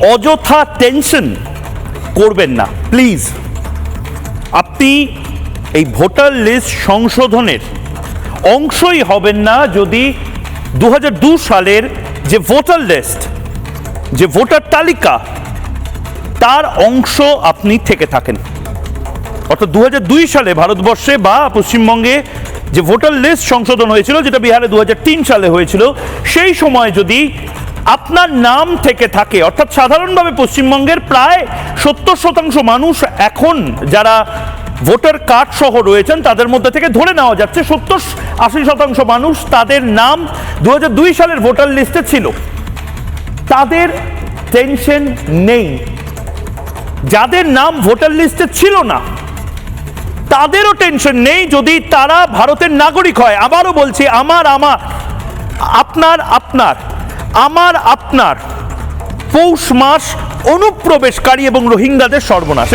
অযথা টেনশন করবেন না প্লিজ। আপনি এই ভোটার লিস্ট সংশোধনের অংশই হবেন না যদি 2002 সালের যে ভোটার লিস্ট, যে ভোটার তালিকা, তার অংশ আপনি থেকে থাকেন। অর্থাৎ 2002 সালে ভারতবর্ষে বা পশ্চিমবঙ্গে যে ভোটার লিস্ট সংশোধন হয়েছিল, যেটা বিহারে 2003 সালে হয়েছিল, সেই সময় যদি আপনার নাম থেকে থাকে, অর্থাৎ সাধারণভাবে পশ্চিমবঙ্গের প্রায় 70% মানুষ এখন যারা ভোটার কার্ড সহ রয়েছেন তাদের মধ্যে থেকে ধরে নেওয়া যাচ্ছে 70-80% মানুষ তাদের নাম 2002 সালের ভোটার লিস্টে ছিল। তাদের টেনশন নেই। যাদের নাম ভোটার লিস্টে ছিল না তাদেরও টেনশন নেই যদি তারা ভারতের নাগরিক হয়। আবারও বলছি, আপনার পৌষ মাস অনুপ্রবেশকারী এবং রোহিঙ্গাদের সর্বনাশ।